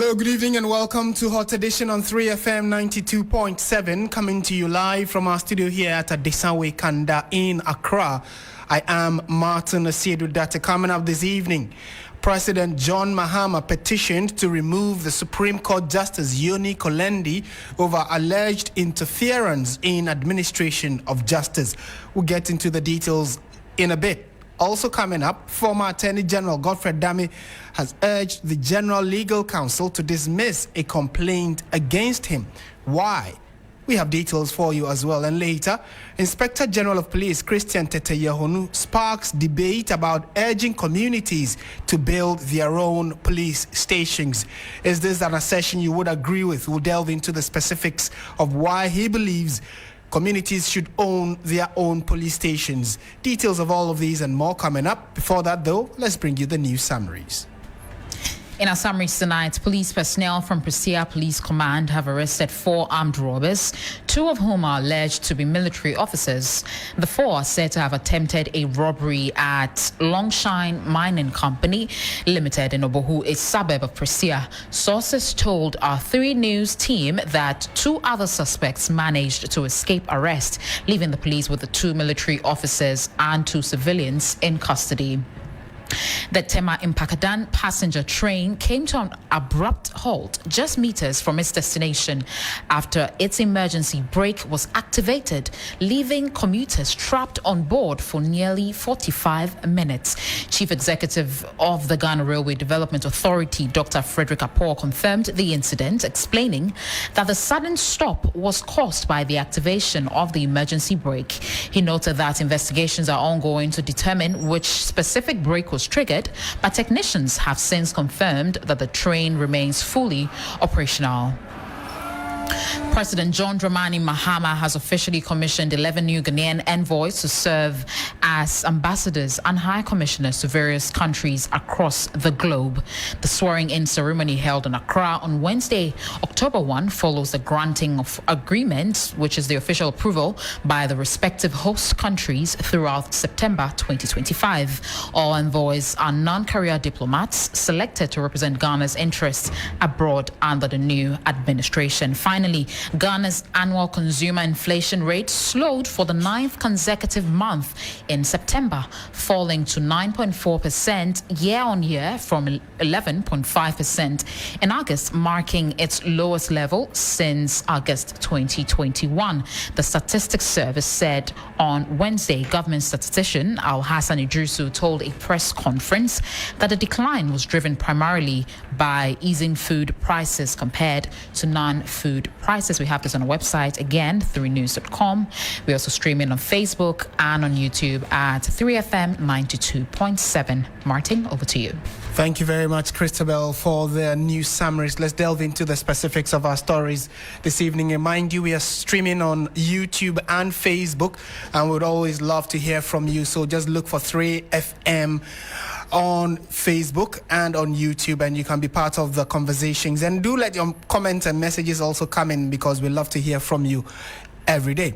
Hello, good evening and welcome to Hot Edition on 3FM 92.7, coming to you live from our studio here at Adesanwe Kanda in Accra. I am Martin Asiedu-Dartey. Coming up this evening, President John Mahama petitioned to remove the Supreme Court Justice Yonny Kulendi over alleged interference in administration of justice. We'll get into the details in a bit. Also coming up, former Attorney General Godfred Dame has urged the General Legal Counsel to dismiss a complaint against him. Why? We have details for you as well. And later, Inspector General of Police Christain Tetteh Yohonu sparks debate about urging communities to build their own police stations. Is this an assertion you would agree with? We'll delve into the specifics of why he believes communities should own their own police stations. Details of all of these and more coming up. Before that, though, let's bring you the news summaries. In our summaries tonight, police personnel from Prussia Police Command have arrested 4 armed robbers, 2 of whom are alleged to be military officers. The 4 are said to have attempted a robbery at Longshine Mining Company Limited in Obohu, a suburb of Prussia. Sources told our 3 News team that 2 other suspects managed to escape arrest, leaving the police with the 2 military officers and 2 civilians in custody. The Tema Impakadan passenger train came to an abrupt halt just meters from its destination after its emergency brake was activated, leaving commuters trapped on board for nearly 45 minutes. Chief Executive of the Ghana Railway Development Authority, Dr. Frederick Apor, confirmed the incident, explaining that the sudden stop was caused by the activation of the emergency brake. He noted that investigations are ongoing to determine which specific brake was triggered, but technicians have since confirmed that the train remains fully operational. President John Dramani Mahama has officially commissioned 11 new Ghanaian envoys to serve as ambassadors and high commissioners to various countries across the globe. The swearing-in ceremony held in Accra on Wednesday, October 1, follows the granting of agreements, which is the official approval by the respective host countries throughout September 2025. All envoys are non-career diplomats selected to represent Ghana's interests abroad under the new administration. Finally, Ghana's annual consumer inflation rate slowed for the 9th consecutive month in September, falling to 9.4% year-on-year from 11.5% in August, marking its lowest level since August 2021. The Statistics Service said on Wednesday. Government statistician Al-Hassan Idrisu told a press conference that the decline was driven primarily by easing food prices compared to non-food prices. We have this on our website, again, 3news.com. We're also streaming on Facebook and on YouTube at 3FM 92.7. Martin, over to you. Thank you very much, Christabel, for the news summaries. Let's delve into the specifics of our stories this evening. And mind you, we are streaming on YouTube and Facebook, and we'd always love to hear from you. So just look for 3FM on Facebook and on YouTube, and you can be part of the conversations. And do let your comments and messages also come in, because we love to hear from you every day.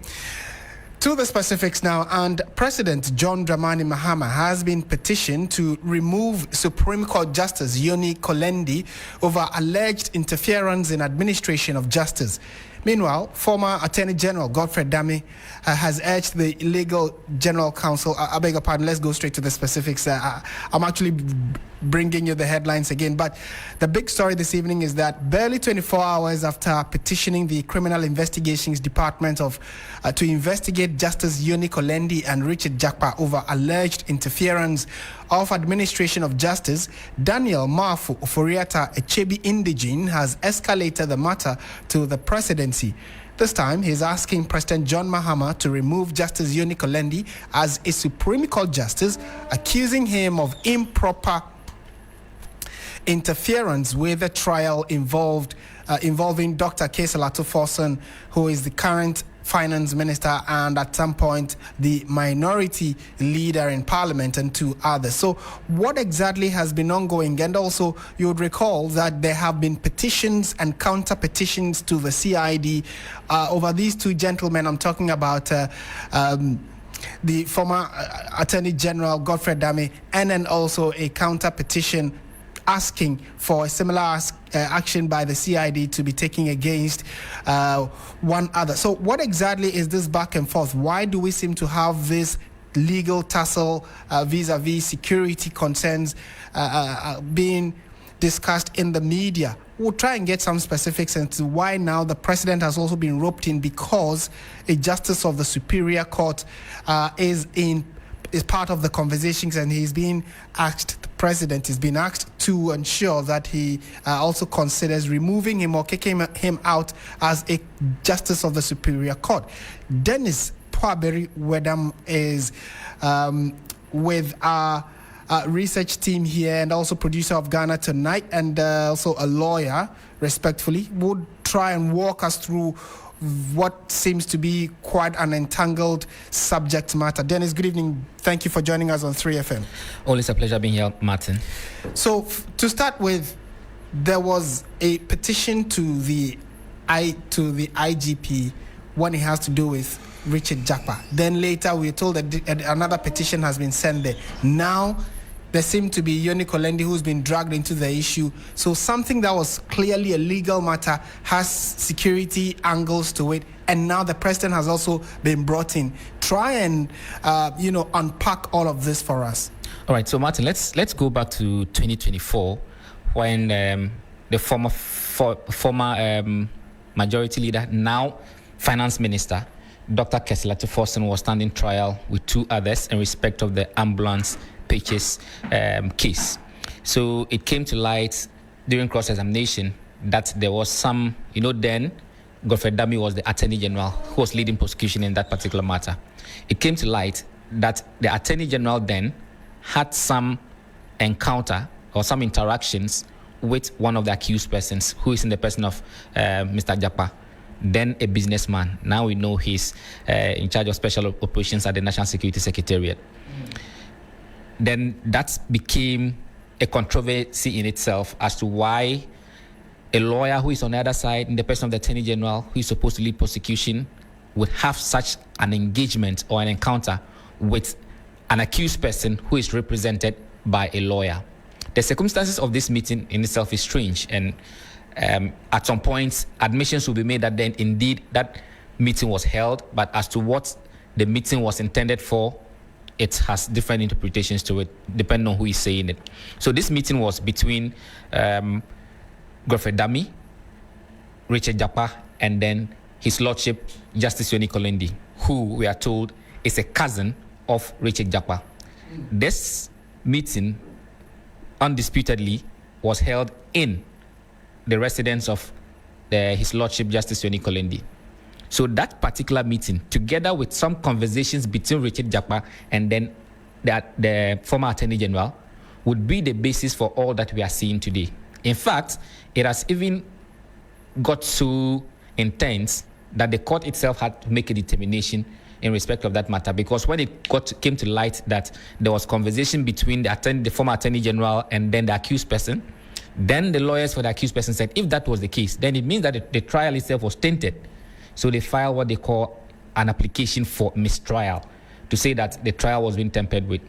To the specifics now, and President John Dramani Mahama has been petitioned to remove Supreme Court Justice Yonny Kulendi over alleged interference in administration of justice. Meanwhile, former Attorney General Godfred Dame has urged the Legal General Counsel. I beg your pardon, let's go straight to the specifics. I'm actually bringing you the headlines again, but the big story this evening is that barely 24 hours after petitioning the Criminal Investigations Department to investigate Justice Yonny Kulendi and Richard Jakpa over alleged interference of administration of justice, Daniel Mafu Oforiata Echebi Indigene has escalated the matter to the presidency. This time, he's asking President John Mahama to remove Justice Yonny Kulendi as a Supreme Court justice, accusing him of improper interference with the trial involving Dr. Kesalato Forson, who is the current finance minister and at some point the minority leader in parliament, and 2 others. So what exactly has been ongoing? And also you would recall that there have been petitions and counter petitions to the CID over these 2 gentlemen. I'm talking about the former Attorney General Godfred Dame, and then also a counter petition asking for a similar action by the CID to be taken against one other. So what exactly is this back and forth? Why do we seem to have this legal tussle vis-a-vis security concerns being discussed in the media? We'll try and get some specifics into why now the president has also been roped in, because a justice of the Superior Court is part of the conversations, and he's being asked, the president is being asked to ensure that he also considers removing him or kicking him out as a justice of the Superior Court. Dennis Pwaberi Wedam is with our research team here, and also producer of Ghana Tonight, and also a lawyer, respectfully, would try and walk us through what seems to be quite an entangled subject matter. Dennis, good evening. Thank you for joining us on 3FM. Always a pleasure being here, Martin. So, to start with, there was a petition to the IGP when it has to do with Richard Japa. Then later we were told that another petition has been sent there. Now there seemed to be Yonny Kulendi who's been dragged into the issue. So something that was clearly a legal matter has security angles to it, and now the president has also been brought in. Try and unpack all of this for us. All right, so Martin, let's go back to 2024 when the former majority leader, now finance minister, Dr. Christain Tetteh Yohonu, was standing trial with two others in respect of the ambulance purchase case. So it came to light during cross-examination that there was some, then Godfred Dame was the Attorney General who was leading prosecution in that particular matter. It came to light that the Attorney General then had some encounter or some interactions with one of the accused persons, who is in the person of Mr. Japa, then a businessman. Now we know he's in charge of special operations at the National Security Secretariat. Then that became a controversy in itself as to why a lawyer who is on the other side, in the person of the Attorney General, who is supposed to lead prosecution, would have such an engagement or an encounter with an accused person who is represented by a lawyer. The circumstances of this meeting in itself is strange, and at some point, admissions will be made that then indeed that meeting was held, but as to what the meeting was intended for, it has different interpretations to it, depending on who is saying it. So this meeting was between Godfred Dame, Richard Japa, and then His Lordship Justice Yonny Kulendi, who we are told is a cousin of Richard Japa. This meeting, undisputedly, was held in the residence of His Lordship Justice Yonny Kulendi. So that particular meeting, together with some conversations between Richard Japa and then the former Attorney General, would be the basis for all that we are seeing today. In fact, it has even got so intense that the court itself had to make a determination in respect of that matter, because when it came to light that there was conversation between the former Attorney General and then the accused person, then the lawyers for the accused person said, if that was the case, then it means that the trial itself was tainted. So they filed what they call an application for mistrial to say that the trial was being tampered with.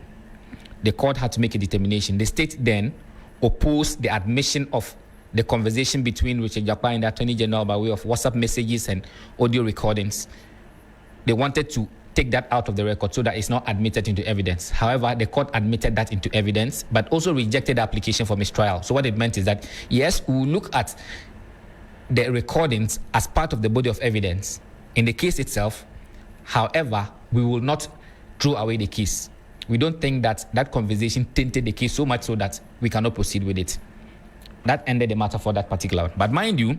The court had to make a determination. The state then opposed the admission of the conversation between Richard Japa and the Attorney General by way of WhatsApp messages and audio recordings. They wanted to take that out of the record so that it's not admitted into evidence. However, the court admitted that into evidence, but also rejected the application for mistrial. So what it meant is that, yes, we will look at the recordings as part of the body of evidence in the case itself. However, we will not throw away the case. We don't think that that conversation tainted the case so much so that we cannot proceed with it. That ended the matter for that particular one. But mind you,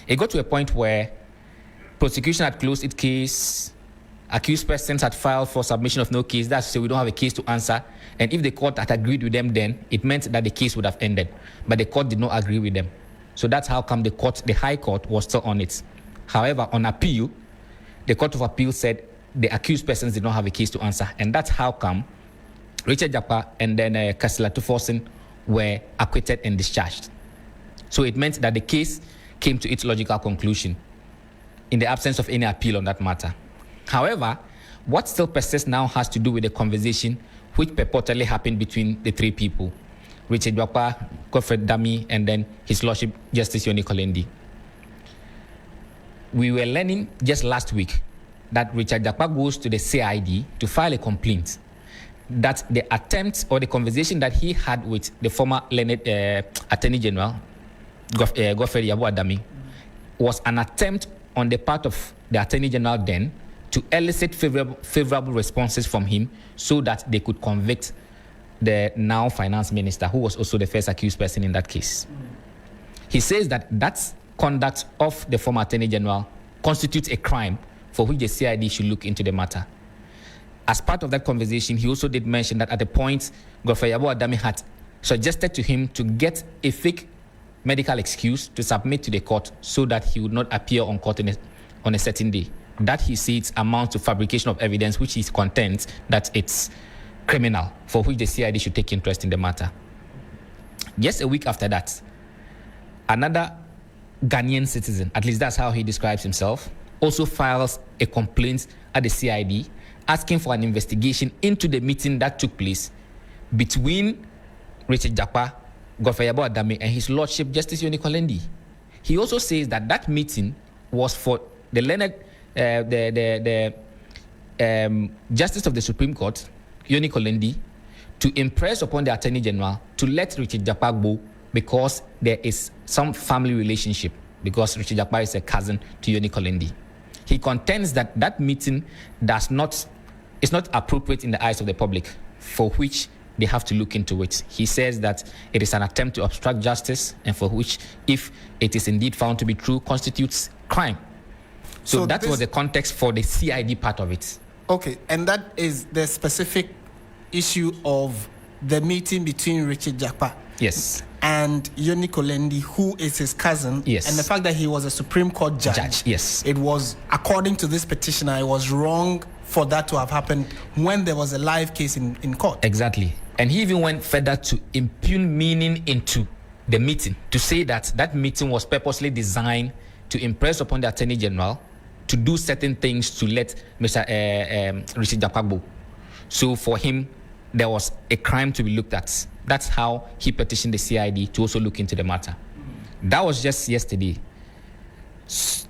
it got to a point where prosecution had closed its case, accused persons had filed for submission of no case. That's to say we don't have a case to answer. And if the court had agreed with them then, it meant that the case would have ended. But the court did not agree with them. So that's how come the High Court was still on it. However, on appeal, the Court of Appeal said the accused persons did not have a case to answer. And that's how come Richard Japa and then Christain Tetteh Yohonu were acquitted and discharged. So it meant that the case came to its logical conclusion in the absence of any appeal on that matter. However, what still persists now has to do with the conversation which purportedly happened between the three people. Richard Dwapa, Godfred Dame, and then His Lordship Justice Yonny Kulendi. We were learning just last week that Richard Dwapa goes to the CID to file a complaint that the attempt or the conversation that he had with the former Attorney General Godfred Dame was an attempt on the part of the Attorney General then to elicit favorable responses from him so that they could convict the now finance minister, who was also the first accused person in that case. He says that that conduct of the former Attorney General constitutes a crime for which the CID should look into the matter. As part of that conversation, he also did mention that at the point, Godfred Dame had suggested to him to get a fake medical excuse to submit to the court so that he would not appear on court on a certain day. That he sees amounts to fabrication of evidence, which he contends that it's criminal, for which the CID should take interest in the matter. Just a week after that, another Ghanaian citizen, at least that's how he describes himself, also files a complaint at the CID asking for an investigation into the meeting that took place between Richard Dwapa, Godfred Dame, and His Lordship Justice Yonny Kulendi. He also says that that meeting was for the Justice of the Supreme Court, Yonny Kulendi, to impress upon the Attorney General to let Richard Dwapa go because there is some family relationship, because Richard Dwapa is a cousin to Yonny Kulendi. He contends that that meeting is not appropriate in the eyes of the public, for which they have to look into it. He says that it is an attempt to obstruct justice, and for which, if it is indeed found to be true, constitutes crime. So that was the context for the CID part of it. Okay, and that is the specific issue of the meeting between Richard Dwapa, yes, and Yonny Kulendi, who is his cousin, yes, and the fact that he was a Supreme Court judge. Yes, it was, according to this petitioner, it was wrong for that to have happened when there was a live case in court. Exactly. And he even went further to impugn meaning into the meeting, to say that that meeting was purposely designed to impress upon the Attorney General to do certain things to let Mr. Richard Dwapa go. So for him, there was a crime to be looked at. That's how he petitioned the CID to also look into the matter. That was just yesterday.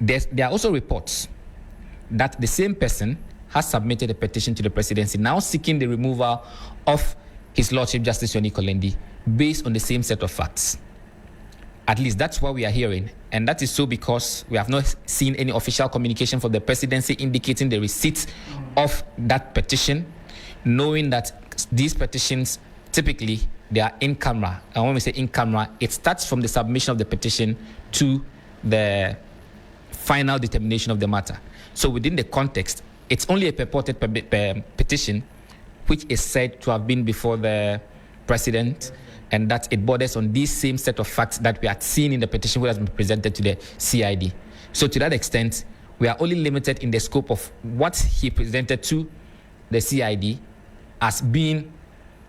There are also reports that the same person has submitted a petition to the presidency now seeking the removal of His Lordship Justice Yonny Kulendi based on the same set of facts. At least that's what we are hearing. And that is so because we have not seen any official communication from the presidency indicating the receipt of that petition, knowing that these petitions, typically, they are in camera. And when we say in camera, it starts from the submission of the petition to the final determination of the matter. So within the context, it's only a purported petition which is said to have been before the president, and that it borders on this same set of facts that we had seen in the petition which has been presented to the CID. So to that extent, we are only limited in the scope of what he presented to the CID as being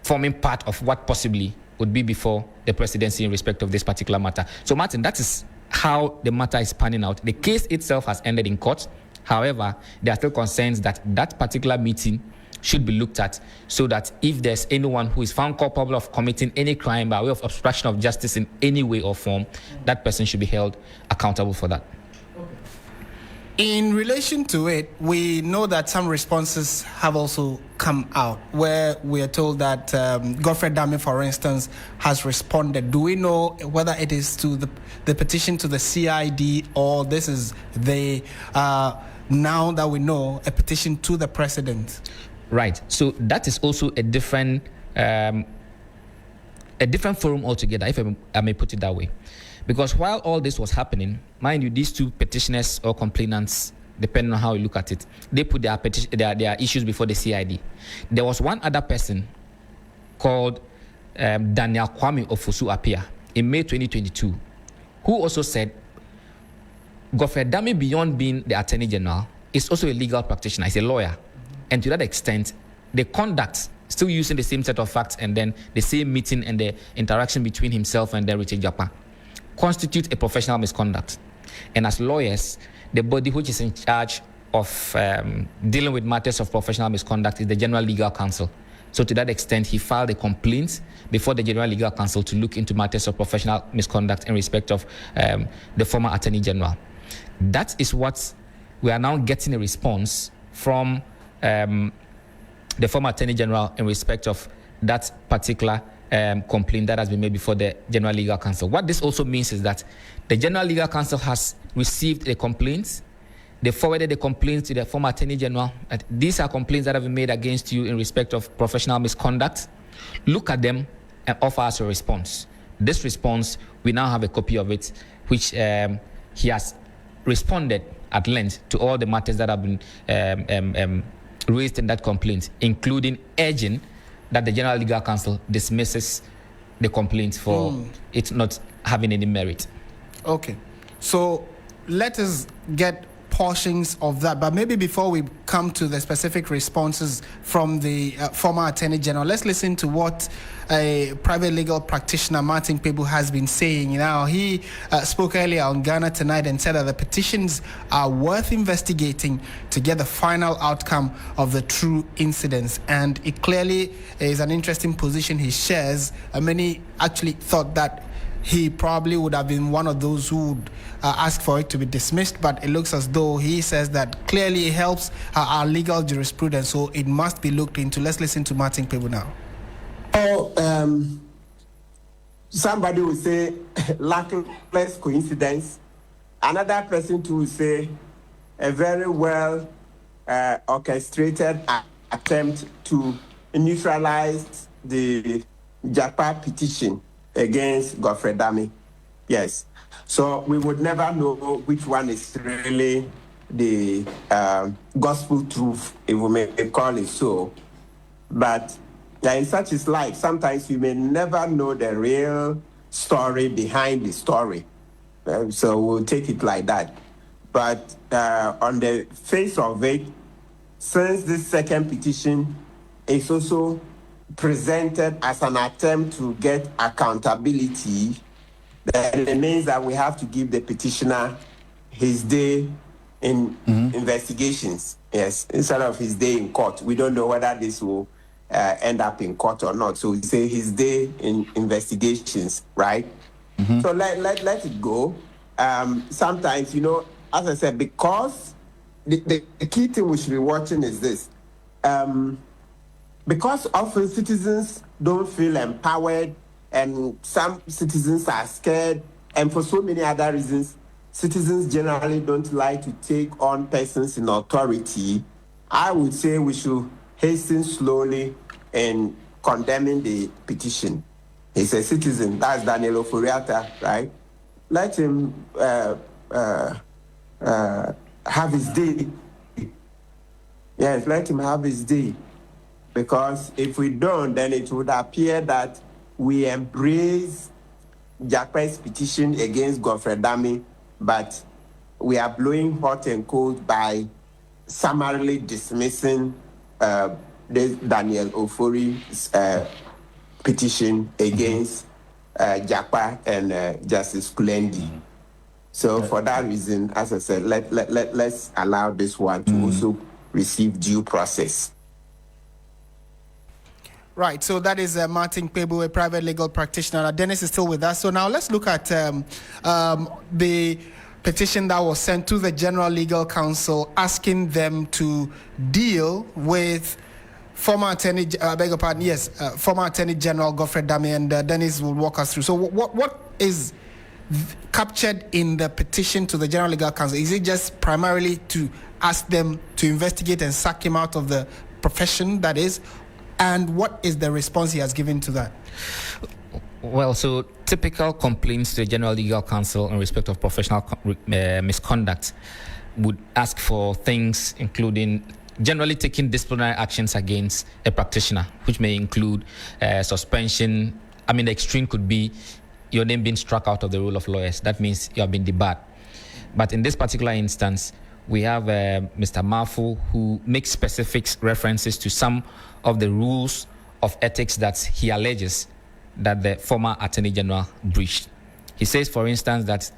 forming part of what possibly would be before the presidency in respect of this particular matter. So Martin, that is how the matter is panning out. The case itself has ended in court. However, there are still concerns that that particular meeting should be looked at so that if there's anyone who is found culpable of committing any crime by way of obstruction of justice in any way or form, that person should be held accountable for that. In relation to it, we know that some responses have also come out where we are told that Godfred Dame, for instance, has responded. Do we know whether it is to the petition to the CID or this is the, now that we know, a petition to the president? Right. So that is also a different forum altogether, if I may put it that way. Because while all this was happening, mind you, these two petitioners or complainants, depending on how you look at it, they put their issues before the CID. There was one other person called Daniel Kwame Ofosu-Appiah in May 2022, who also said Godfred Dame, beyond being the Attorney General, is also a legal practitioner, he's a lawyer. And to that extent, the conduct, still using the same set of facts and then the same meeting and the interaction between himself and Richard Dwapa, constitutes a professional misconduct. And as lawyers, the body which is in charge of dealing with matters of professional misconduct is the General Legal Counsel. So to that extent, he filed a complaint before the General Legal Counsel to look into matters of professional misconduct in respect of the former Attorney General. That is what we are now getting a response from the former Attorney General in respect of that particular complaint that has been made before the General Legal Counsel. What this also means is that the General Legal Counsel has received a complaint. They forwarded the complaints to the former Attorney General. These are complaints that have been made against you in respect of professional misconduct. Look at them and offer us a response. This response, we now have a copy of it, which he has responded at length to all the matters that have been raised in that complaint, including urging that the General Legal Counsel dismisses the complaint for it not having any merit. Okay. So let us get portions of that, but maybe before we come to the specific responses from the former Attorney General, let's listen to what a private legal practitioner, Martin Pebu, has been saying. Now, he spoke earlier on Ghana Tonight and said that the petitions are worth investigating to get the final outcome of the true incidents, and it clearly is an interesting position he shares. Many actually thought that he probably would have been one of those who would ask for it to be dismissed, but it looks as though he says that clearly it helps our legal jurisprudence, so it must be looked into. Let's listen to Martin Pebu now. Somebody will say luckless coincidence. Another person too will say a very well orchestrated attempt to neutralize the JAPA petition against Godfred Dame. Yes. So we would never know which one is really the gospel truth, if we may call it so. But in such is life. Sometimes you may never know the real story behind the story. So we'll take it like that. But on the face of it, since this second petition is also presented as an attempt to get accountability, then it means that we have to give the petitioner his day in investigations, yes, instead of his day in court. We don't know whether this will end up in court or not. So we say his day in investigations, right? So let it go. Sometimes, as I said, because the key thing we should be watching is this. Because often citizens don't feel empowered and some citizens are scared, and for so many other reasons, citizens generally don't like to take on persons in authority. I would say we should hasten slowly in condemning the petition. He's a citizen, that's Daniel Oforiatta, right? Let him have his day. Yes, let him have his day. Because if we don't, then it would appear that we embrace JAPA's petition against Godfred Dame, but we are blowing hot and cold by summarily dismissing this Daniel Ofori's petition against JAPA and Justice Kulendi. So for that reason, as I said, let's allow this one to also receive due process. Right, so that is Martin Pebu, a private legal practitioner. Dennis is still with us. So now let's look at the petition that was sent to the General Legal Counsel asking them to deal with former Attorney General Godfred Dame, and Dennis will walk us through. So what is captured in the petition to the General Legal Counsel? Is it just primarily to ask them to investigate and sack him out of the profession, that is? And what is the response he has given to that? Well, so typical complaints to the General Legal Counsel in respect of professional misconduct would ask for things including generally taking disciplinary actions against a practitioner, which may include suspension. I mean, the extreme could be your name being struck out of the role of lawyers. That means you have been debarred. But in this particular instance, we have Mr. Mafu, who makes specific references to some of the rules of ethics that he alleges that the former Attorney General breached. He says, for instance, that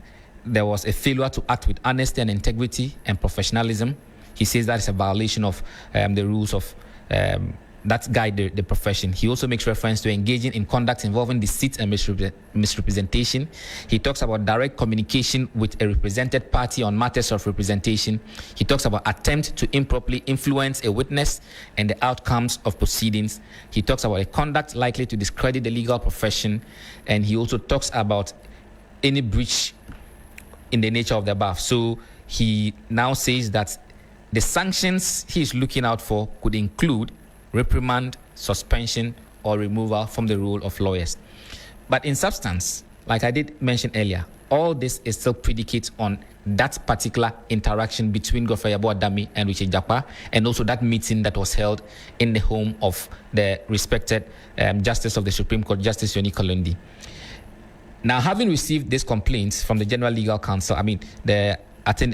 there was a failure to act with honesty and integrity and professionalism. He says that is a violation of the rules of that guide the profession. He also makes reference to engaging in conduct involving deceit and misrepresentation. He talks about direct communication with a represented party on matters of representation. He talks about attempt to improperly influence a witness and the outcomes of proceedings. He talks about a conduct likely to discredit the legal profession. And he also talks about any breach in the nature of the above. So he now says that the sanctions he is looking out for could include reprimand, suspension, or removal from the role of lawyers. But in substance, like I did mention earlier, all this is still predicated on that particular interaction between Godfred Dame and Richard Japa, and also that meeting that was held in the home of the respected Justice of the Supreme Court, Justice Yonny Kulendi. Now, having received this complaint from the General Legal Counsel, the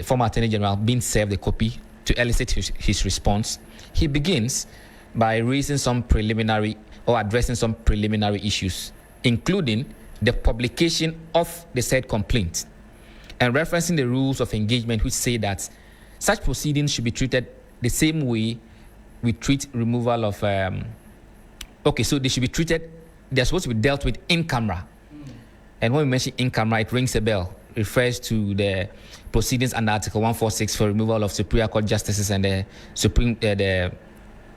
former Attorney General being served a copy to elicit his response, he begins by raising some preliminary or addressing some preliminary issues, including the publication of the said complaint and referencing the rules of engagement, which say that such proceedings should be treated the same way we treat removal of so they should be treated, they're supposed to be dealt with in camera. And when we mention in camera, it rings a bell. It refers to the proceedings under Article 146 for removal of Superior Court justices and the the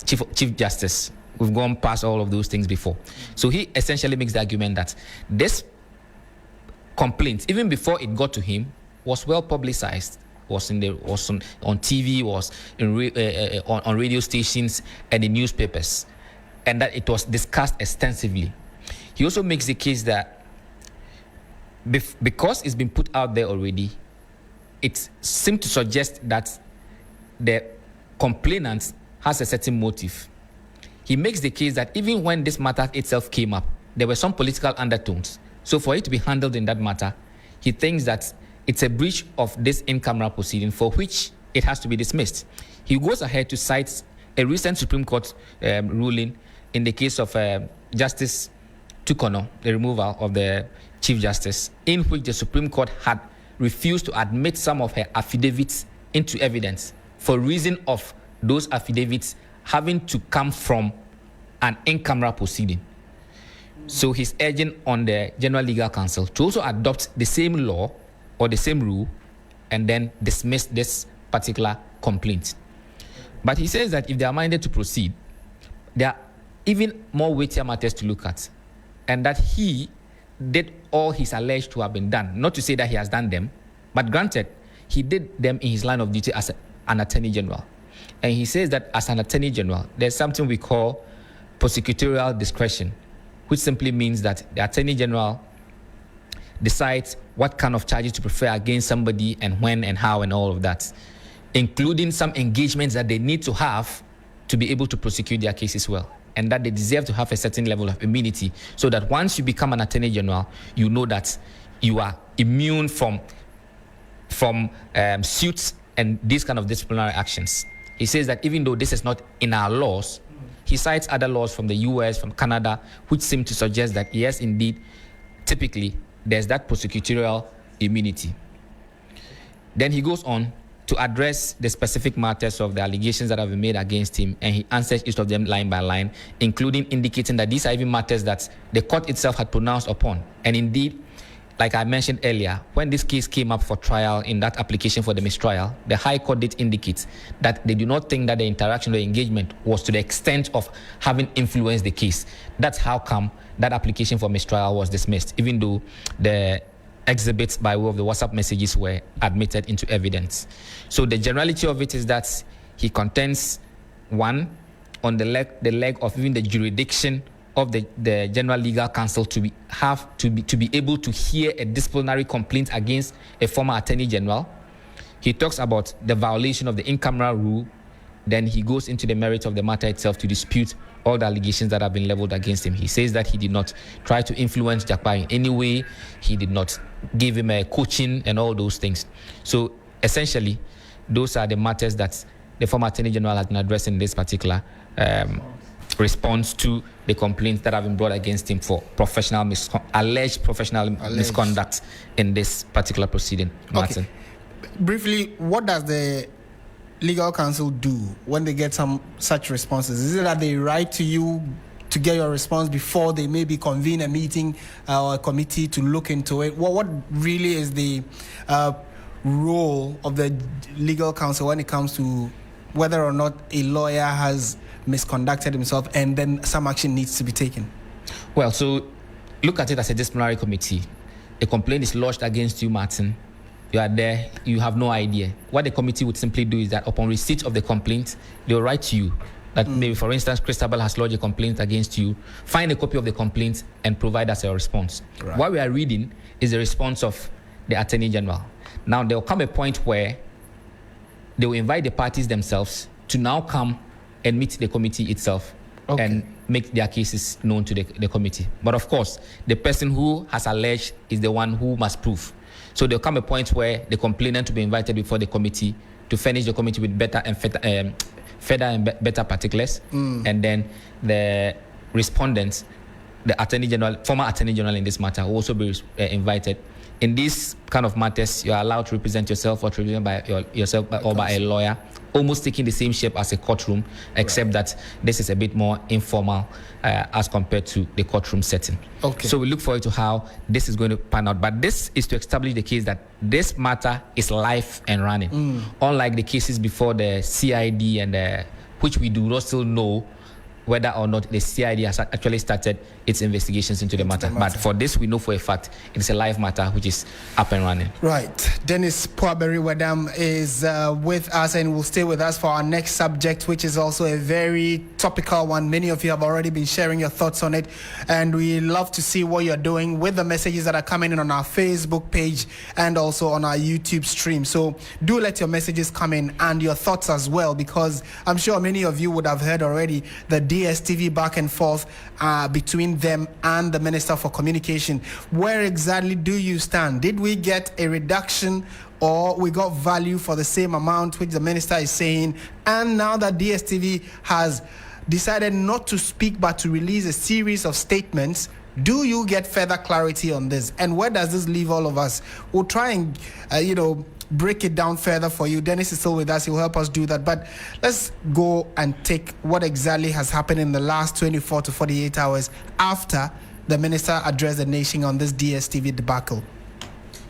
Chief Justice. We've gone past all of those things before. So he essentially makes the argument that this complaint, even before it got to him, was well publicized, was on TV, was on radio stations and in newspapers, and that it was discussed extensively. He also makes the case that because it's been put out there already, it seemed to suggest that the complainant has a certain motive. He makes the case that even when this matter itself came up, there were some political undertones. So for it to be handled in that matter, he thinks that it's a breach of this in-camera proceeding for which it has to be dismissed. He goes ahead to cite a recent Supreme Court ruling in the case of Justice Tukono, the removal of the Chief Justice, in which the Supreme Court had refused to admit some of her affidavits into evidence for reason of those affidavits having to come from an in-camera proceeding. So he's urging on the General Legal Counsel to also adopt the same law or the same rule and then dismiss this particular complaint. But he says that if they are minded to proceed, there are even more weightier matters to look at, and that he did all he's alleged to have been done. Not to say that he has done them, but granted, he did them in his line of duty as an Attorney General. And he says that as an Attorney General, there's something we call prosecutorial discretion, which simply means that the Attorney General decides what kind of charges to prefer against somebody and when and how and all of that, including some engagements that they need to have to be able to prosecute their cases well, and that they deserve to have a certain level of immunity, so that once you become an Attorney General, you know that you are immune from suits and these kind of disciplinary actions. He says that even though this is not in our laws, he cites other laws from the US, from Canada, which seem to suggest that yes, indeed, typically, there's that prosecutorial immunity. Then he goes on to address the specific matters of the allegations that have been made against him, and he answers each of them line by line, including indicating that these are even matters that the court itself had pronounced upon. And indeed, like I mentioned earlier, when this case came up for trial in that application for the mistrial, the High Court did indicate that they do not think that the interaction or engagement was to the extent of having influenced the case. That's how come that application for mistrial was dismissed, even though the exhibits by way of the WhatsApp messages were admitted into evidence. So the generality of it is that he contends, one, on the leg of even the jurisdiction of the General Legal Counsel to be able to hear a disciplinary complaint against a former Attorney General. He talks about the violation of the in-camera rule. Then he goes into the merit of the matter itself to dispute all the allegations that have been leveled against him. He says that he did not try to influence Japa in any way. He did not give him a coaching and all those things. So essentially, those are the matters that the former Attorney General has been addressing in this particular response to the complaints that have been brought against him for alleged professional misconduct in this particular proceeding. Martin. Okay. Briefly, what does the legal counsel do when they get some such responses? Is it that they write to you to get your response before they maybe convene a meeting or a committee to look into it? What really is the role of the legal counsel when it comes to whether or not a lawyer has misconducted himself and then some action needs to be taken? Well, so look at it as a disciplinary committee. A complaint is lodged against you, Martin. You are there, you have no idea. What the committee would simply do is that upon receipt of the complaint, they will write to you that maybe, for instance, Christabel has lodged a complaint against you. Find a copy of the complaint and provide us a response. Right. What we are reading is the response of the Attorney General. Now, there will come a point where they will invite the parties themselves to now come and meet the committee itself and make their cases known to the committee. But of course, the person who has alleged is the one who must prove. So there will come a point where the complainant will be invited before the committee to furnish the committee with better and better particulars, and then the respondents, the Attorney General, former Attorney General in this matter, will also be invited. In these kind of matters, you are allowed to represent yourself or to represent by yourself or by a lawyer, almost taking the same shape as a courtroom, except that this is a bit more informal as compared to the courtroom setting. Okay. So we look forward to how this is going to pan out. But this is to establish the case that this matter is live and running. Unlike the cases before the CID and which we do not still know whether or not the CID has actually started its investigations into the matter. But for this, we know for a fact it's a live matter which is up and running. Right. Dennis Puaberi-Wedam is with us and will stay with us for our next subject, which is also a very topical one. Many of you have already been sharing your thoughts on it, and we love to see what you're doing with the messages that are coming in on our Facebook page and also on our YouTube stream. So do let your messages come in and your thoughts as well, because I'm sure many of you would have heard already the DSTV back and forth between them and the Minister for Communication. Where exactly do you stand? Did we get a reduction or we got value for the same amount, which the minister is saying? And now that DSTV has decided not to speak but to release a series of statements, do you get further clarity on this? And where does this leave all of us? We'll try and, break it down further for you. Dennis is still with us. He'll help us do that. But let's go and take what exactly has happened in the last 24 to 48 hours after the minister addressed the nation on this DSTV debacle.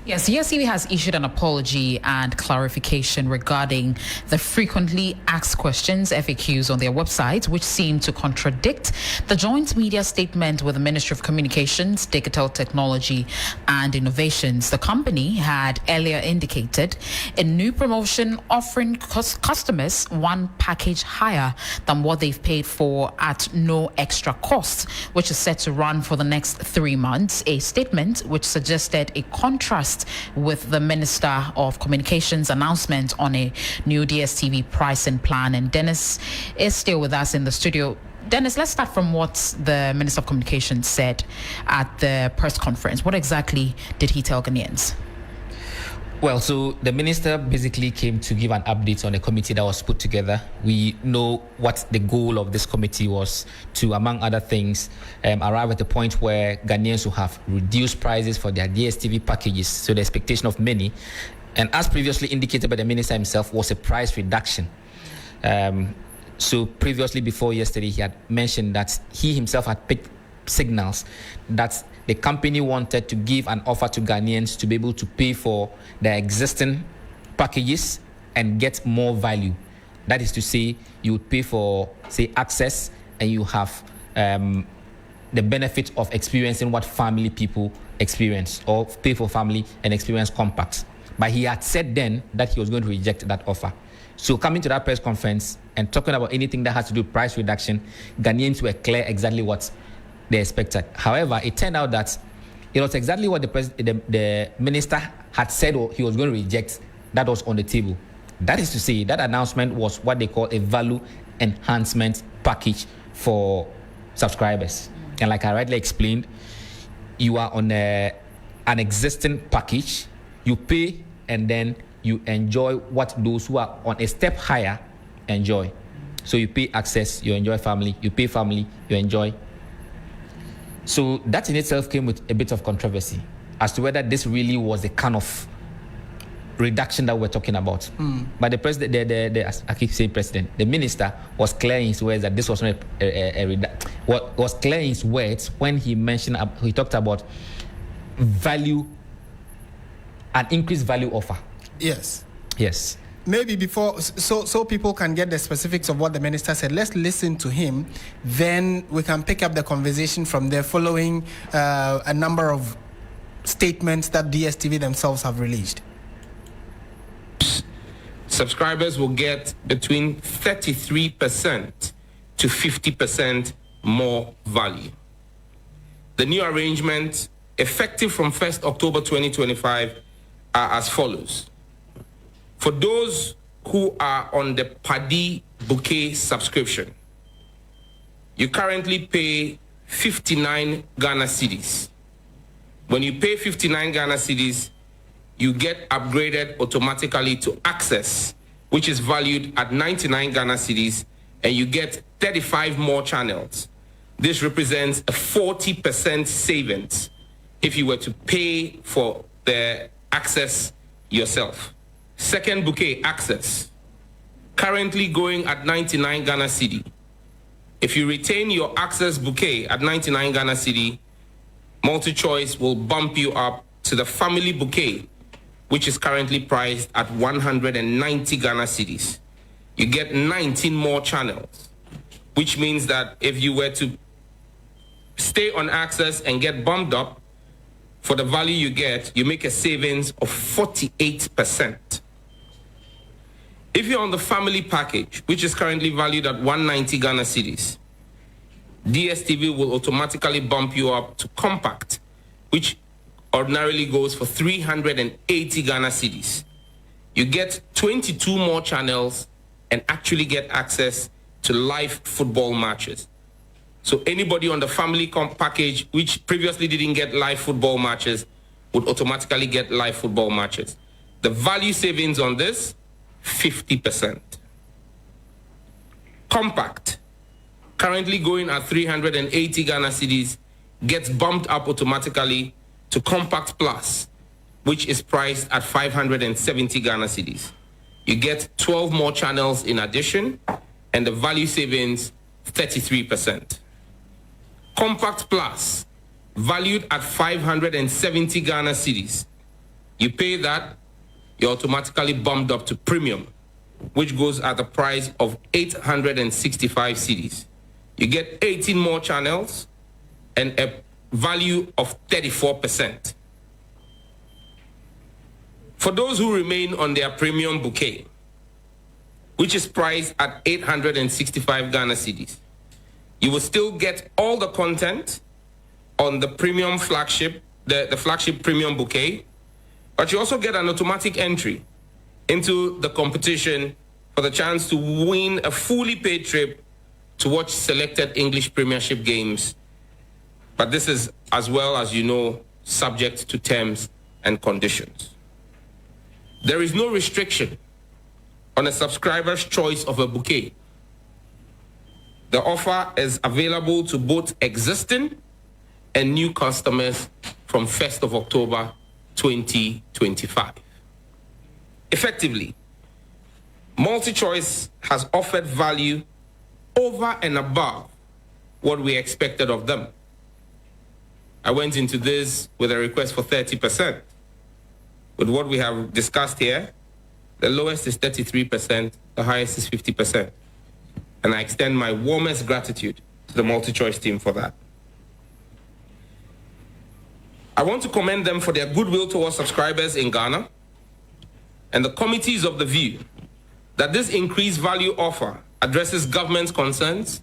Yes, DSTV has issued an apology and clarification regarding the frequently asked questions, FAQs, on their website, which seem to contradict the joint media statement with the Ministry of Communications, Digital Technology and Innovations. The company had earlier indicated a new promotion offering customers one package higher than what they've paid for at no extra cost, which is set to run for the next 3 months, a statement which suggested a contrast with the Minister of Communications announcement on a new DSTV pricing plan. And Dennis is still with us in the studio. Dennis, let's start from what the Minister of Communications said at the press conference. What exactly did he tell Ghanaians? Well, so the minister basically came to give an update on the committee that was put together. We know what the goal of this committee was to, among other things, arrive at a point where Ghanaians will have reduced prices for their DSTV packages. So the expectation of many, and as previously indicated by the minister himself, was a price reduction. So previously, before yesterday, he had mentioned that he himself had picked signals that the company wanted to give an offer to Ghanaians to be able to pay for their existing packages and get more value. That is to say, you would pay for, say, access, and you have the benefit of experiencing what family people experience, or pay for family and experience compact. But he had said then that he was going to reject that offer. So coming to that press conference and talking about anything that has to do with price reduction, Ghanaians were clear exactly what they expected. However, it turned out that it was exactly what the minister had said he was going to reject that was on the table. That is to say, that announcement was what they call a value enhancement package for subscribers. And like I rightly explained, you are on an existing package, you pay, and then you enjoy what those who are on a step higher enjoy. So you pay access, you enjoy family, you pay family, you enjoy. So that in itself came with a bit of controversy as to whether this really was the kind of reduction that we're talking about. But the president, I keep saying president, the minister was clear in his words that this was not a reduction. What was clear in his words when he mentioned, he talked about value, an increased value offer. Yes. Yes. Maybe before, so people can get the specifics of what the minister said, let's listen to him. Then we can pick up the conversation from there following a number of statements that DSTV themselves have released. Subscribers will get between 33% to 50% more value. The new arrangement, effective from 1st October 2025, are as follows. For those who are on the Paddy Bouquet subscription, you currently pay 59 Ghana cedis. When you pay 59 Ghana cedis, you get upgraded automatically to Access, which is valued at 99 Ghana cedis, and you get 35 more channels. This represents a 40% savings if you were to pay for the Access yourself. Second bouquet, Access, currently going at 99 Ghana cedi. If you retain your Access bouquet at 99 Ghana cedi, MultiChoice will bump you up to the family bouquet, which is currently priced at 190 Ghana cedis. You get 19 more channels, which means that if you were to stay on Access and get bumped up, for the value you get, you make a savings of 48%. If you're on the family package, which is currently valued at 190 Ghana cedis, DSTV will automatically bump you up to Compact, which ordinarily goes for 380 Ghana cedis. You get 22 more channels and actually get access to live football matches. So anybody on the family package, which previously didn't get live football matches, would automatically get live football matches. The value savings on this, 50%. Compact, currently going at 380 Ghana cedis, gets bumped up automatically to Compact Plus, which is priced at 570 Ghana cedis. You get 12 more channels in addition, and the value savings, 33%. Compact Plus, valued at 570 Ghana cedis. You pay that, you're automatically bumped up to Premium, which goes at the price of 865 cedis. You get 18 more channels and a value of 34%. For those who remain on their Premium bouquet, which is priced at 865 Ghana cedis, you will still get all the content on the Premium flagship, the flagship Premium bouquet, but you also get an automatic entry into the competition for the chance to win a fully paid trip to watch selected English Premiership games. But this is, as well as you know, subject to terms and conditions. There is no restriction on a subscriber's choice of a bouquet. The offer is available to both existing and new customers from 1st of October 2025. Effectively, MultiChoice has offered value over and above what we expected of them. I went into this with a request for 30%. With what we have discussed here, the lowest is 33%, the highest is 50%. And I extend my warmest gratitude to the MultiChoice team for that. I want to commend them for their goodwill towards subscribers in Ghana, and the committee is of the view that this increased value offer addresses government's concerns,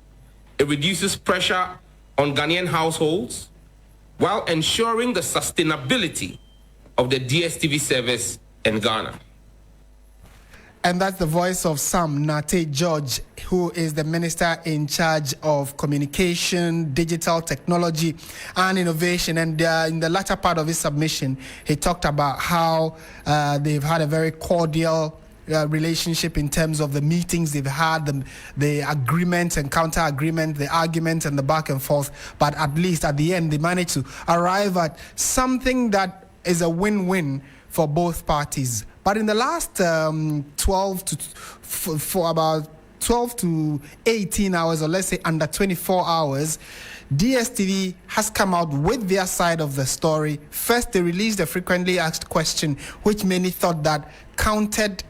it reduces pressure on Ghanaian households, while ensuring the sustainability of the DSTV service in Ghana. And that's the voice of Sam Nate George, who is the minister in charge of communication, digital technology, and innovation. And in the latter part of his submission, he talked about how they've had a very cordial relationship in terms of the meetings they've had, the agreements and counter agreements, the arguments and the back and forth. But at least at the end, they managed to arrive at something that is a win-win for both parties. But in the last 12 to for about 12 to 18 hours, or let's say under 24 hours, DSTV has come out with their side of the story. First, they released a frequently asked question, which many thought that counted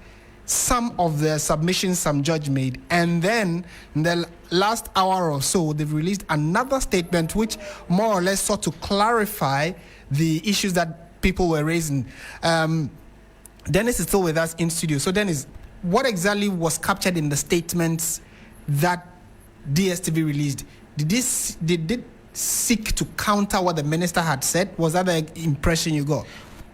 some of the submissions some judge made. And then in the last hour or so, they've released another statement which more or less sought to clarify the issues that people were raising. Dennis is still with us in studio. So Dennis, what exactly was captured in the statements that DSTV released? Did it seek to counter what the minister had said? Was that the impression you got?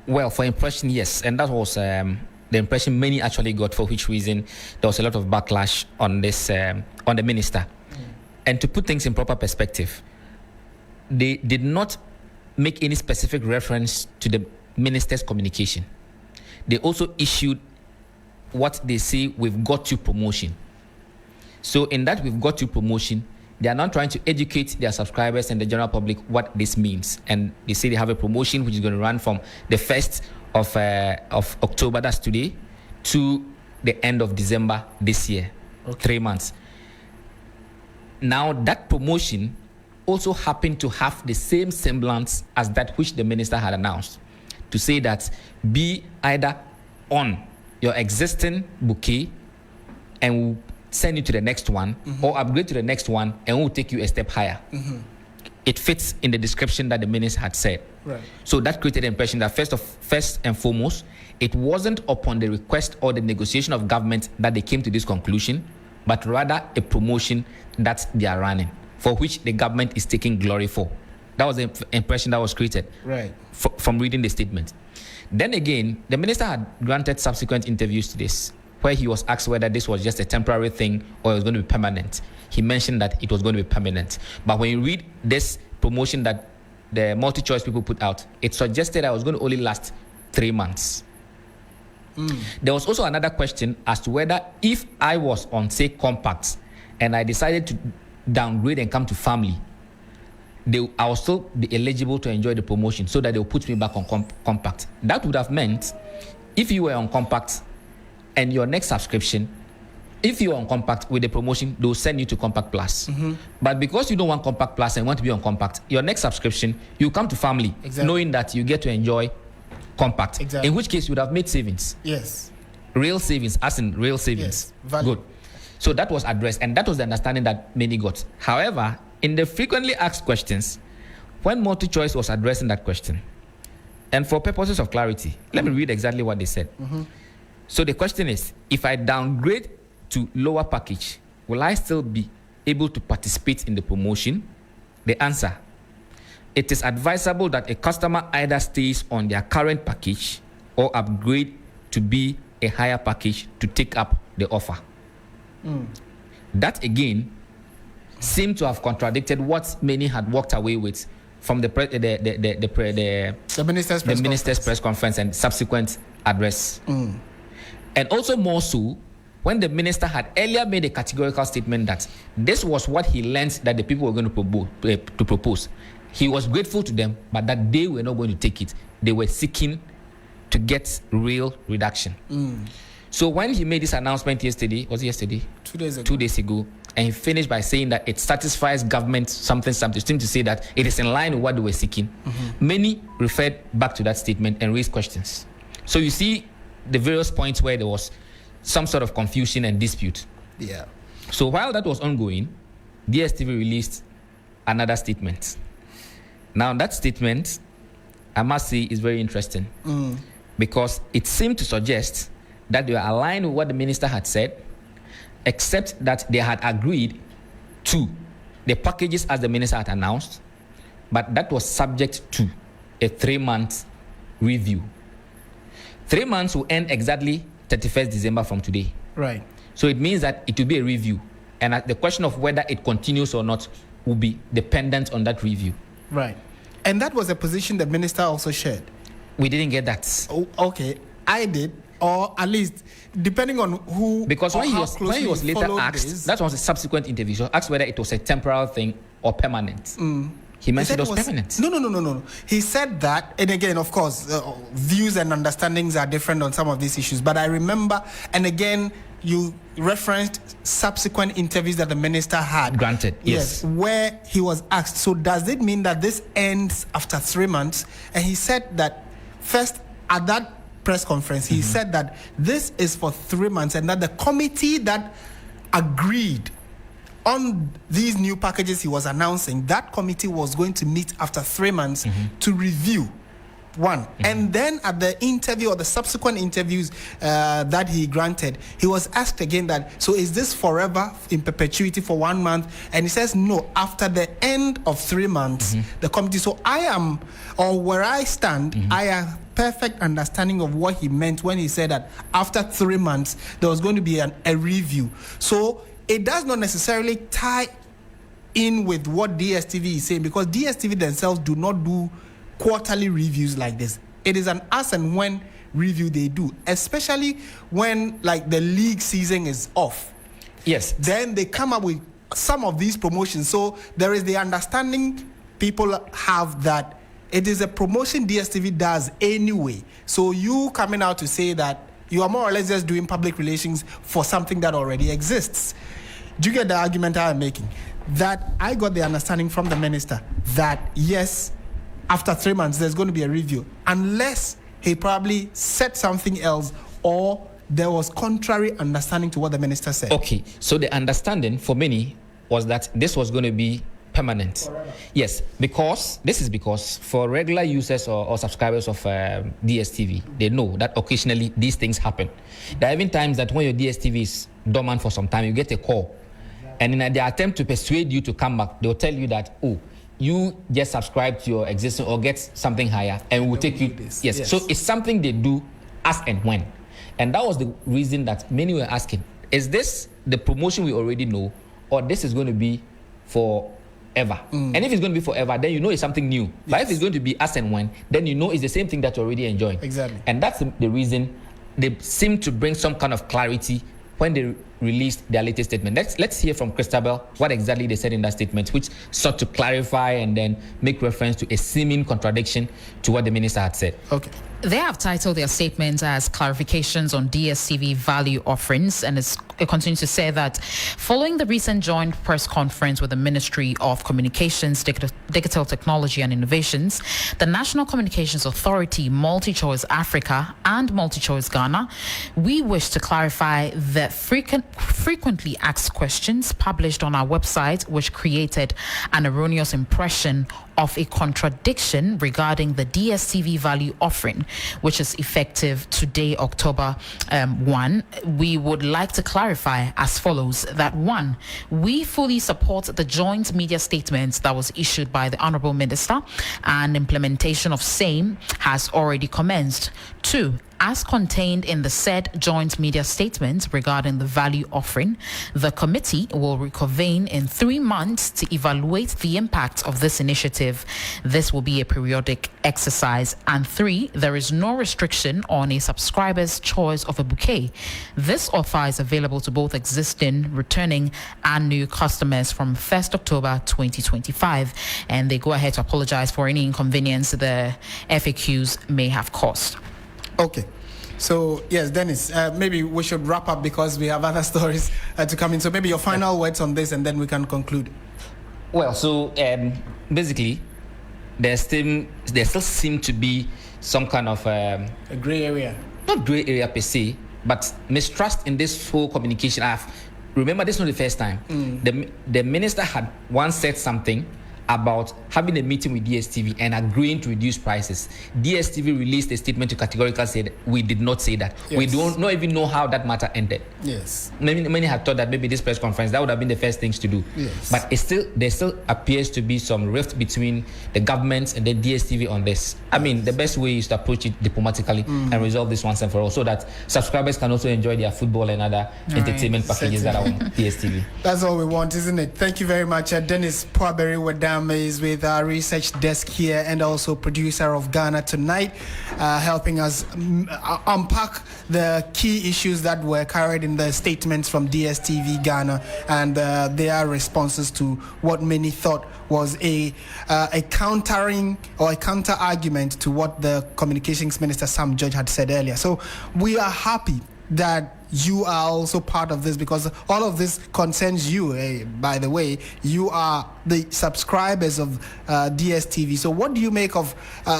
Well, for impression, yes. And that was the impression many actually got, for which reason there was a lot of backlash on this, on the minister. And to put things in proper perspective, they did not make any specific reference to the minister's communication. They also issued what they say, we've got you promotion. So in that we've got you promotion, they are not trying to educate their subscribers and the general public what this means. And they say they have a promotion which is going to run from the 1st of October, that's today, to the end of December this year, 3 months. Now that promotion also happened to have the same semblance as that which the minister had announced, to say that be either on your existing bouquet and we'll send you to the next one, or upgrade to the next one and we'll take you a step higher. It fits in the description that the minister had said. Right. So that created the impression that first and foremost, it wasn't upon the request or the negotiation of government that they came to this conclusion, but rather a promotion that they are running, for which the government is taking glory for. That was the impression that was created from reading the statement. Then again, the minister had granted subsequent interviews to this, where he was asked whether this was just a temporary thing or it was going to be permanent. He mentioned that it was going to be permanent. But when you read this promotion that the multi-choice people put out, it suggested that it was going to only last 3 months. There was also another question as to whether if I was on, say, compact, and I decided to downgrade and come to family, I will still be eligible to enjoy the promotion, so that they will put me back on compact. That would have meant if you were on compact and your next subscription, if you're on compact with the promotion, they'll send you to compact plus. But because you don't want compact plus and want to be on compact, your next subscription, you come to family, knowing that you get to enjoy compact. In which case you would have made savings. Yes. Real savings, as in real savings. Yes. Good. So that was addressed, and that was the understanding that many got. However, in the frequently asked questions, when multi-choice was addressing that question, and for purposes of clarity, let me read exactly what they said. So the question is, if I downgrade to lower package, will I still be able to participate in the promotion? The answer, it is advisable that a customer either stays on their current package or upgrade to be a higher package to take up the offer. That again seemed to have contradicted what many had walked away with from the minister's press conference and subsequent address. And also more so, when the minister had earlier made a categorical statement that this was what he learned that the people were going to propose. He was grateful to them, but that they were not going to take it. They were seeking to get real reduction. So when he made this announcement yesterday, was it yesterday? 2 days ago. 2 days ago, and he finished by saying that it satisfies government something, seemed to say that it is in line with what they were seeking. Many referred back to that statement and raised questions. So you see the various points where there was some sort of confusion and dispute. Yeah. So while that was ongoing, DSTV released another statement. Now that statement, I must say, is very interesting because it seemed to suggest that they were aligned with what the minister had said, except that they had agreed to the packages as the minister had announced, but that was subject to a 3-month review. 3 months will end exactly 31st December from today. Right. So it means that it will be a review, and the question of whether it continues or not will be dependent on that review. Right. And that was a position the minister also shared. We didn't get that. Oh, okay. I did, or at least depending on who. Because when he was later asked, that was a subsequent interview. He was asked whether it was a temporal thing or permanent. He mentioned it was permanent. No. He said that, and again, of course, views and understandings are different on some of these issues. But I remember, and again, you referenced subsequent interviews that the minister had. Granted, yes. Where he was asked, so does it mean that this ends after 3 months? And he said that first at that press conference, he said that this is for 3 months and that the committee that agreed on these new packages he was announcing, that committee was going to meet after 3 months to review. One. And then at the interview or the subsequent interviews that he granted, he was asked again that, so is this forever in perpetuity for 1 month? And he says, no, after the end of 3 months, the committee. So I am, or where I stand, I have perfect understanding of what he meant when he said that after 3 months, there was going to be a review. So it does not necessarily tie in with what DSTV is saying, because DSTV themselves do not do quarterly reviews like this. It is an as and when review they do, especially when like the league season is off. Yes. Then they come up with some of these promotions. So there is the understanding people have that it is a promotion DSTV does anyway. So you coming out to say that you are more or less just doing public relations for something that already exists. Do you get the argument I'm making? That I got the understanding from the minister that yes, after 3 months, there's going to be a review, unless he probably said something else or there was contrary understanding to what the minister said. Okay, so the understanding for many was that this was going to be permanent. Forever. Yes, because for regular users or subscribers of DSTV, they know that occasionally these things happen. There are even times that when your DSTV is dormant for some time, you get a call, and in their attempt to persuade you to come back, they'll tell you that, oh, you just subscribe to your existing or get something higher and we'll take you. Yes. So it's something they do as and when. And that was the reason that many were asking, is this the promotion we already know, or this is going to be forever? And if it's going to be forever, then you know it's something new. Yes. But if it's going to be as and when, then you know it's the same thing that you're already enjoying. Exactly. And that's the reason they seem to bring some kind of clarity when they released their latest statement. Let's hear from Christabel what exactly they said in that statement, which sought to clarify and then make reference to a seeming contradiction to what the minister had said. Okay. They have titled their statements as clarifications on DSTV value offerings, and it continues to say that following the recent joint press conference with the Ministry of Communications, Digital Technology and Innovations, the National Communications Authority, MultiChoice Africa and MultiChoice Ghana, we wish to clarify the frequently asked questions published on our website, which created an erroneous impression of a contradiction regarding the DSTV value offering, which is effective today, October 1. We would like to clarify as follows that 1, we fully support the joint media statement that was issued by the Honorable Minister, and implementation of same has already commenced. 2, as contained in the said joint media statement regarding the value offering, the committee will reconvene in 3 months to evaluate the impact of this initiative. This will be a periodic exercise. And 3, there is no restriction on a subscriber's choice of a bouquet. This offer is available to both existing, returning, and new customers from 1st October 2025. And they go ahead to apologize for any inconvenience the FAQs may have caused. Okay. So, yes, Dennis, maybe we should wrap up because we have other stories to come in. So maybe your final words on this and then we can conclude. Well, so basically, there still seem to be some kind of... a gray area. Not gray area per se, but mistrust in this whole communication. Remember, this is not the first time. The minister had once said something about having a meeting with DSTV and agreeing to reduce prices. DSTV released a statement to categorically say that we did not say that. Yes. We don't even know how that matter ended. Yes. Many have thought that maybe this press conference, that would have been the first things to do. Yes. But there still appears to be some rift between the government and the DSTV on this. I mean, the best way is to approach it diplomatically and resolve this once and for all, so that subscribers can also enjoy their football and other entertainment packages that are on DSTV. That's all we want, isn't it? Thank you very much. Dennis Poaberry, we're done. is with our research desk here and also producer of Ghana Tonight, helping us unpack the key issues that were carried in the statements from DSTV Ghana and their responses to what many thought was a countering or a counter argument to what the Communications Minister Sam George had said earlier. So we are happy that you are also part of this because all of this concerns you. By the way, you are the subscribers of DSTV. So what do you make of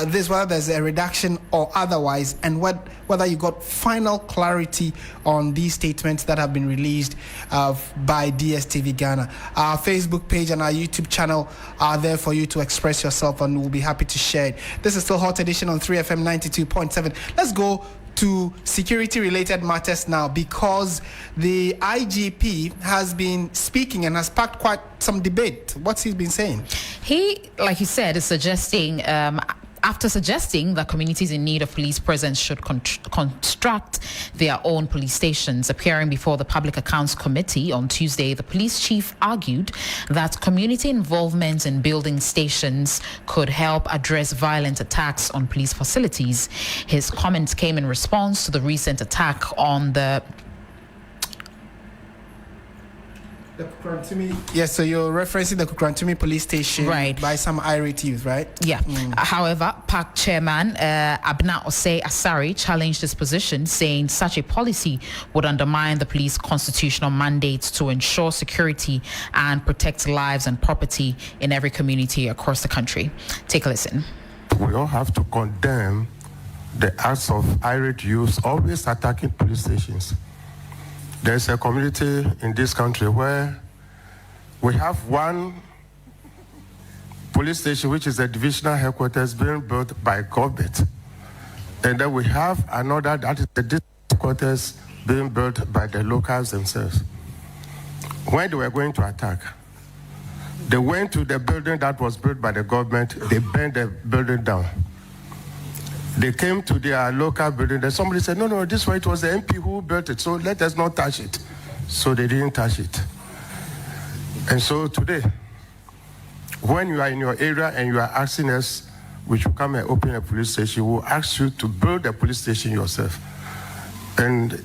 this, whether there's a reduction or otherwise, and whether you got final clarity on these statements that have been released by DSTV Ghana? Our Facebook page and our YouTube channel are there for you to express yourself, and we'll be happy to share it. This is still Hot Edition on 3FM 92.7. Let's go to security-related matters now, because the IGP has been speaking and has sparked quite some debate. What's he been saying? He, like you said, is suggesting after suggesting that communities in need of police presence should construct their own police stations. Appearing before the Public Accounts Committee on Tuesday, the police chief argued that community involvement in building stations could help address violent attacks on police facilities. His comments came in response to the recent attack on the Kukrantumi. Yes, so you're referencing the Kukrantumi police station, right, by some irate youth, right? Yeah. However, PAC chairman Abna Osei Asari challenged his position, saying such a policy would undermine the police constitutional mandates to ensure security and protect lives and property in every community across the country. Take a listen. We all have to condemn the acts of irate youth always attacking police stations. There's a community in this country where we have one police station, which is a divisional headquarters being built by government. And then we have another that is the district headquarters being built by the locals themselves. When they were going to attack, they went to the building that was built by the government, they burned the building down. They came to their local building, and somebody said, no, this way it was the MP who built it, so let us not touch it. So they didn't touch it. And so today, when you are in your area and you are asking us, we should come and open a police station, we'll ask you to build a police station yourself. And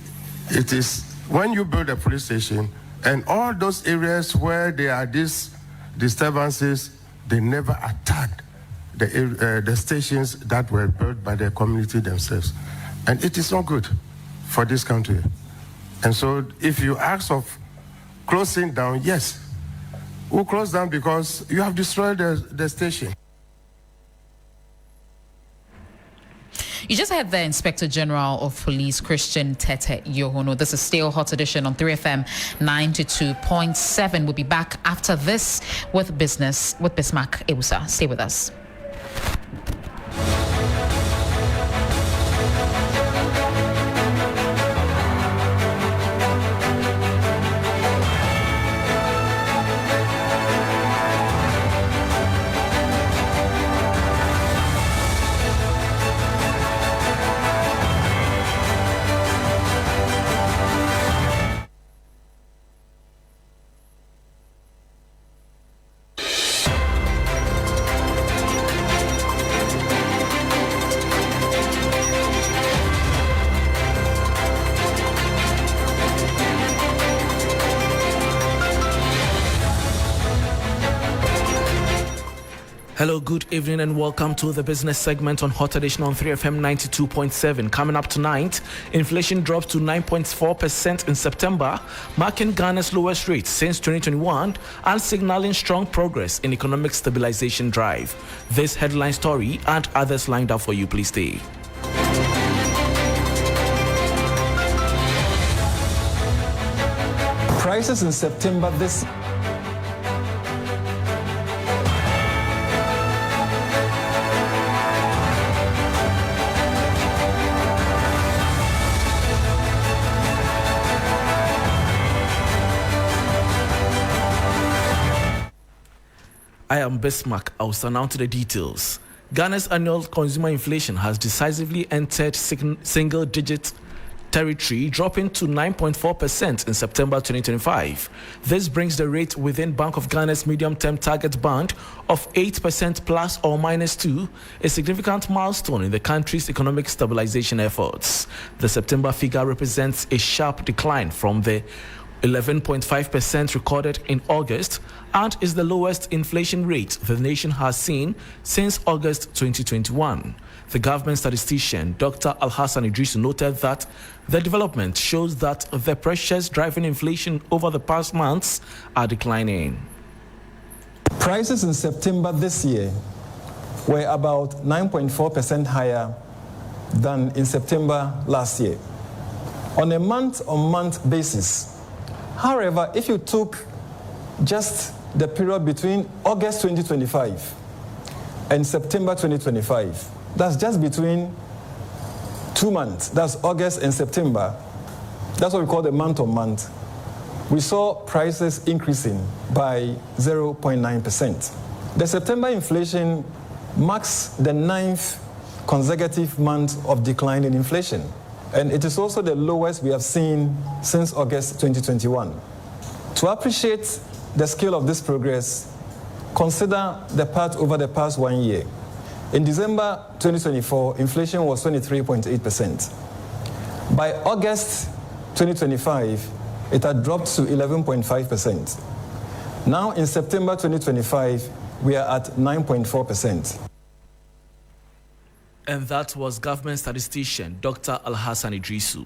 it is when you build a police station, and all those areas where there are these disturbances, they never attacked the stations that were built by the community themselves. And it is not good for this country. And so if you ask of closing down, yes, we'll close down because you have destroyed the station. You just heard the Inspector General of Police, Christain Tetteh Yohonu. This is still Hot Edition on 3FM 92.7. We'll be back after this with Business with Bismarck Ebusa. Stay with us. Hello, good evening and welcome to the business segment on Hot Edition on 3FM 92.7. Coming up tonight, inflation drops to 9.4% in September, marking Ghana's lowest rate since 2021 and signaling strong progress in economic stabilization drive. This headline story and others lined up for you. Please stay. Prices in September this I am Bismarck. I will stand out to the details. Ghana's annual consumer inflation has decisively entered single-digit territory, dropping to 9.4% in September 2025. This brings the rate within Bank of Ghana's medium-term target band of 8% plus or minus 2, a significant milestone in the country's economic stabilization efforts. The September figure represents a sharp decline from the 11.5% recorded in August and is the lowest inflation rate the nation has seen since August 2021. The government statistician, Dr. Alhassan Idrisu, noted that the development shows that the pressures driving inflation over the past months are declining. Prices in September this year were about 9.4% higher than in September last year on a month-on-month basis. However, if you took just the period between August 2025 and September 2025, that's just between 2 months, that's August and September, that's what we call the month-on-month, we saw prices increasing by 0.9%. The September inflation marks the 9th consecutive month of decline in inflation, and it is also the lowest we have seen since August 2021. To appreciate the scale of this progress, consider the path over the past 1 year. In December 2024, inflation was 23.8%. By August 2025, it had dropped to 11.5%. Now in September 2025, we are at 9.4%. And that was government statistician Dr. Alhassan Idrisu.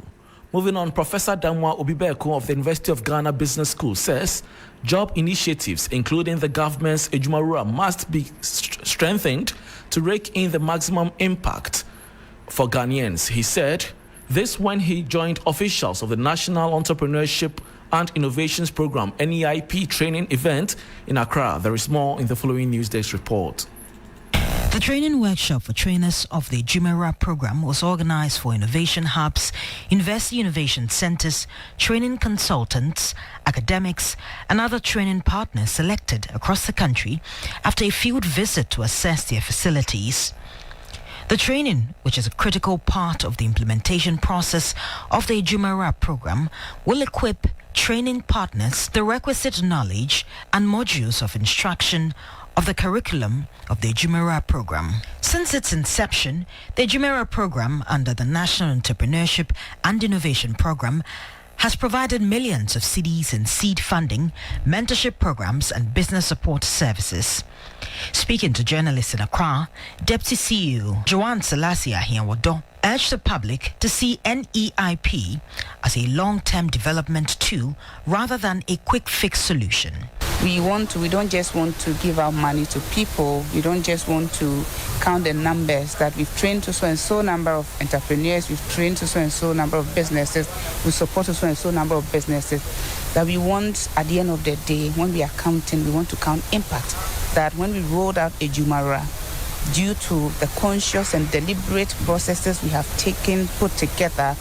Moving on, Professor Damwa Obibeko of the University of Ghana Business School says job initiatives, including the government's Ejumawura, must be strengthened to rake in the maximum impact for Ghanaians. He said this when he joined officials of the National Entrepreneurship and Innovations Program NEIP training event in Accra. There is more in the following Newsday's report. The training workshop for trainers of the Ejumawura program was organized for innovation hubs, university innovation centers, training consultants, academics, and other training partners selected across the country after a field visit to assess their facilities. The training, which is a critical part of the implementation process of the Ejumawura program, will equip training partners the requisite knowledge and modules of instruction of the curriculum of the Ejumawura program. Since its inception, the Ejumawura program under the National Entrepreneurship and Innovation Program has provided millions of cedis in seed funding, mentorship programs and business support services. Speaking to journalists in Accra, Deputy CEO Joanne Selassie Ahiawodo urged the public to see NEIP as a long-term development tool rather than a quick fix solution. We don't just want to give out money to people. We don't just want to count the numbers that we've trained to so and so number of entrepreneurs, we've trained to so and so number of businesses, we support to so and so number of businesses. That we want, at the end of the day, when we are counting, we want to count impact. That when we rolled out Ejumawura, due to the conscious and deliberate processes we have put together,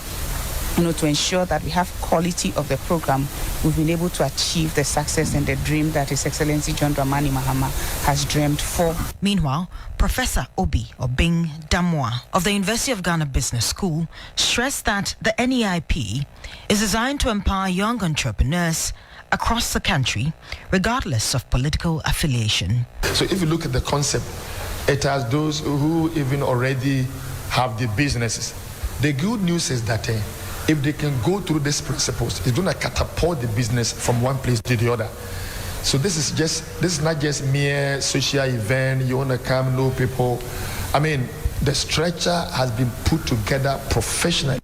to ensure that we have quality of the program, we've been able to achieve the success and the dream that His Excellency John Dramani Mahama has dreamed for. Meanwhile, Professor Obi Obing Damwa of the University of Ghana Business School stressed that the NEIP is designed to empower young entrepreneurs across the country, regardless of political affiliation. So if you look at the concept, it has those who even already have the businesses. The good news is that if they can go through these principles, it's going to catapult the business from one place to the other. So this is not just mere social event. You want to come, know people. I mean, the structure has been put together professionally.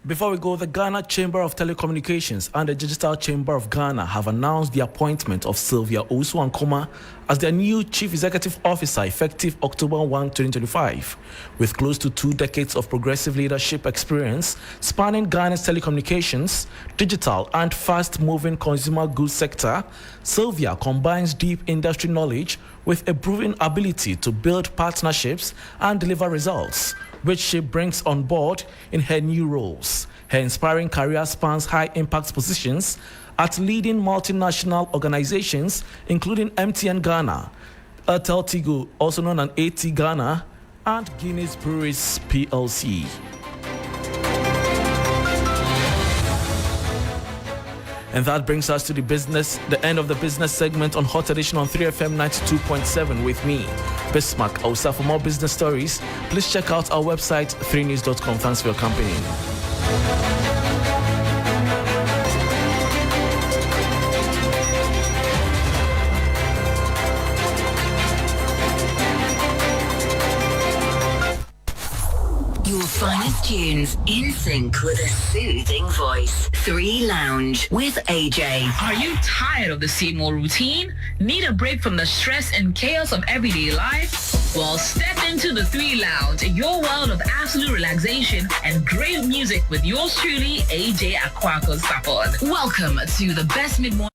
Before we go, the Ghana Chamber of Telecommunications and the Digital Chamber of Ghana have announced the appointment of Sylvia Owusu-Ankoma as their new Chief Executive Officer effective October 1, 2025. With close to 2 decades of progressive leadership experience spanning Ghana's telecommunications, digital and fast-moving consumer goods sector, Sylvia combines deep industry knowledge with a proven ability to build partnerships and deliver results, which she brings on board in her new roles. Her inspiring career spans high-impact positions at leading multinational organizations, including MTN Ghana, Airtel Tigo, also known as AT Ghana, and Guinness Breweries PLC. And that brings us to the end of the business segment on Hot Edition on 3FM 92.7 with me, Bismarck. Also, for more business stories, please check out our website, 3news.com. Thanks for your company. Your finest tunes in sync with a soothing voice. 3 Lounge with AJ. Are you tired of the same old routine? Need a break from the stress and chaos of everyday life? Well, step into the 3 Lounge, your world of absolute relaxation and great music with yours truly, AJ Akwako Sapon. Welcome to the best mid-morning